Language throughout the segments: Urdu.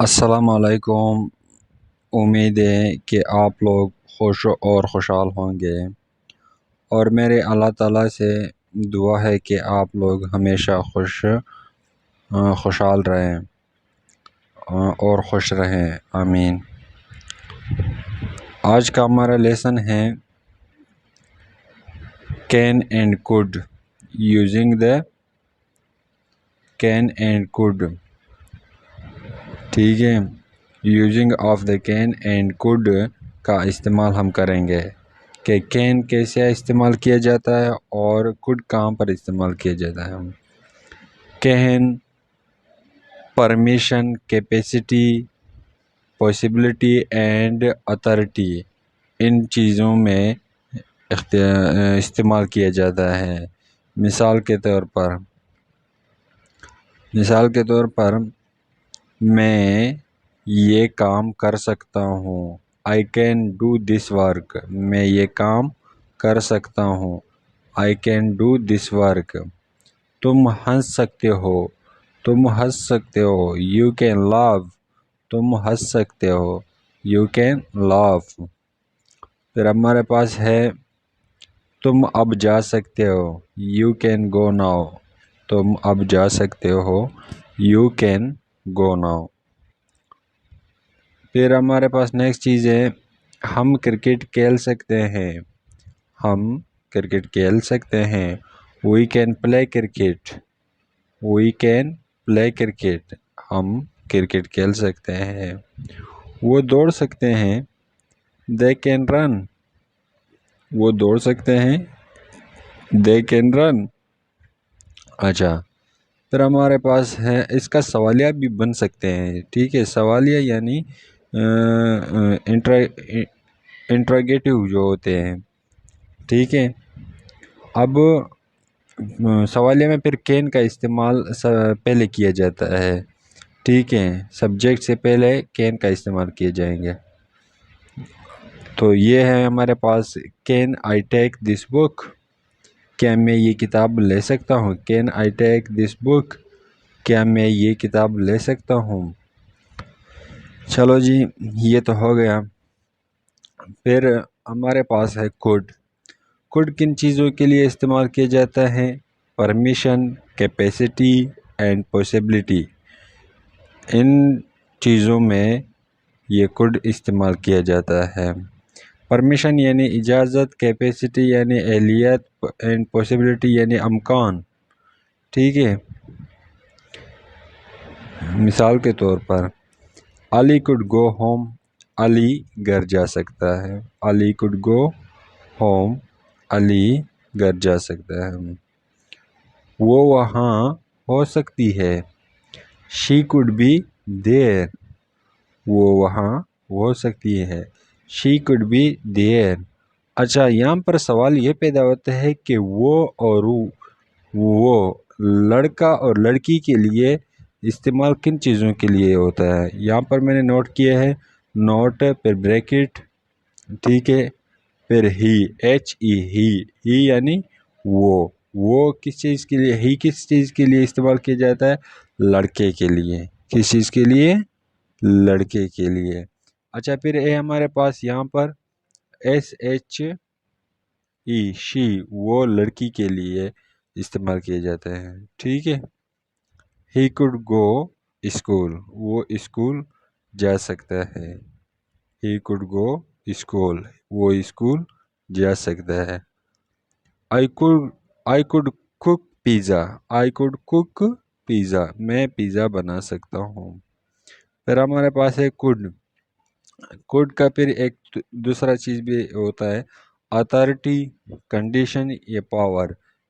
السلام علیکم۔ امید ہے کہ آپ لوگ خوش اور خوشحال ہوں گے، اور میرے اللہ تعالیٰ سے دعا ہے کہ آپ لوگ ہمیشہ خوشحال رہیں اور خوش رہیں، آمین۔ آج کا ہمارا لیسن ہے can and could, using the can and could, ٹھیک ہے۔ Using of the can and could کا استعمال ہم کریں گے کہ کین کیسے استعمال کیا جاتا ہے اور کوڈ کہاں پر استعمال کیا جاتا ہے۔ Can permission, capacity, possibility and authority, ان چیزوں میں استعمال کیا جاتا ہے۔ مثال کے طور پر میں یہ کام کر سکتا ہوں، I can do this work، میں یہ کام کر سکتا ہوں، I can do this work۔ تم ہنس سکتے ہو، You can laugh، تم ہنس سکتے ہو، You can laugh۔ پھر ہمارے پاس ہے تم اب جا سکتے ہو، You can go now، تم اب جا سکتے ہو، You can go now۔ پھر ہمارے پاس نیکسٹ چیز ہے ہم کرکٹ کھیل سکتے ہیں، ہم کرکٹ کھیل سکتے ہیں، We can play cricket، We can play cricket، ہم کرکٹ کھیل سکتے ہیں۔ وہ دوڑ سکتے ہیں، They can run، وہ دوڑ سکتے ہیں، They can run۔ اچھا، پھر ہمارے پاس ہے اس کا سوالیہ بھی بن سکتے ہیں، ٹھیک ہے۔ سوالیہ یعنی انٹراگیٹو جو ہوتے ہیں، ٹھیک ہے۔ اب سوالیہ میں پھر کین کا استعمال پہلے کیا جاتا ہے، ٹھیک ہے۔ سبجیکٹ سے پہلے کین کا استعمال کیے جائیں گے۔ تو یہ ہے ہمارے پاس کین آئی ٹیک دس بک، کیا میں یہ کتاب لے سکتا ہوں، کین آئی ٹیک دس بک، کیا میں یہ کتاب لے سکتا ہوں۔ چلو جی، یہ تو ہو گیا۔ پھر ہمارے پاس ہے کوڈ۔ کوڈ کن چیزوں کے لیے استعمال کیا جاتا ہے؟ پرمیشن، کیپیسٹی اینڈ پاسبلٹی، ان چیزوں میں یہ کوڈ استعمال کیا جاتا ہے۔ پرمیشن یعنی اجازت، کیپیسٹی یعنی اہلیت، اینڈ پاسبلٹی یعنی امکان، ٹھیک ہے۔ مثال کے طور پر علی could go home، علی گھر جا سکتا ہے، علی could go home، علی گھر جا سکتا ہے۔ وہ وہاں ہو سکتی ہے، she could be there، وہ وہاں ہو سکتی ہے، she could be there۔ اچھا، یہاں پر سوال یہ پیدا ہوتا ہے کہ وہ لڑکا اور لڑکی کے لیے استعمال کن چیزوں کے لیے ہوتا ہے۔ یہاں پر میں نے نوٹ کیا ہے، نوٹ پھر بریکٹ، ٹھیک ہے، پھر ہی یعنی وہ کس چیز کے لیے، ہی کس چیز کے لیے استعمال کیا جاتا ہے؟ لڑکے کے لیے۔ کس چیز کے لیے؟ لڑکے کے لیے۔ اچھا، پھر ہمارے پاس یہاں پر شی، وہ لڑکی کے لیے استعمال کیا جاتا ہے، ٹھیک ہے۔ He could go school، وہ اسکول جا سکتا ہے، He could go school، وہ اسکول جا سکتا ہے۔ I could cook pizza، I could cook pizza، میں پیزا بنا سکتا ہوں۔ پھر ہمارے پاس ہے کوڈ کا پھر ایک دوسرا چیز بھی ہوتا ہے، اتھارٹی، کنڈیشن یا پاور،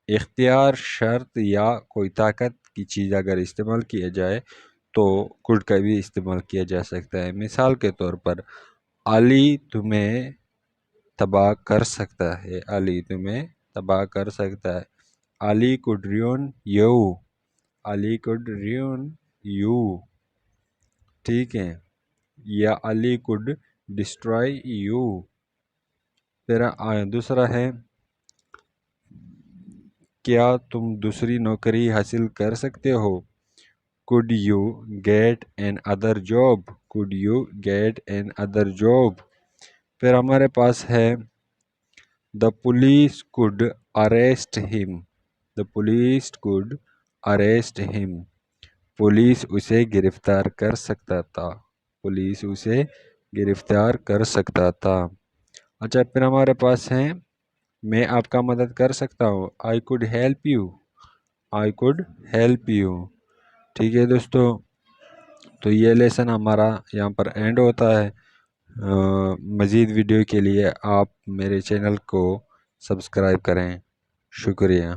اختیار، شرط یا کوئی طاقت کی چیز اگر استعمال کیا جائے تو کوڈ کا بھی استعمال کیا جا سکتا ہے۔ مثال کے طور پر علی تمہیں تباہ کر سکتا ہے، علی تمہیں تباہ کر سکتا ہے، علی could ruin you، Ali could ruin you، ٹھیک ہے، یا علی could destroy you۔ پھر دوسرا ہے کیا تم دوسری نوکری حاصل کر سکتے ہو، could you get another job, could you get another job. پھر ہمارے پاس ہے the police could arrest him, the police could arrest him. Police اسے گرفتار کر سکتا تھا، پولیس اسے گرفتار کر سکتا تھا. اچھا پھر ہمارے پاس ہیں میں آپ کا مدد کر سکتا ہوں، I could help you, I could help you. ٹھیک ہے دوستو، تو یہ لیسن ہمارا یہاں پر اینڈ ہوتا ہے. مزید ویڈیو کے لیے آپ میرے چینل کو سبسکرائب کریں. شکریہ.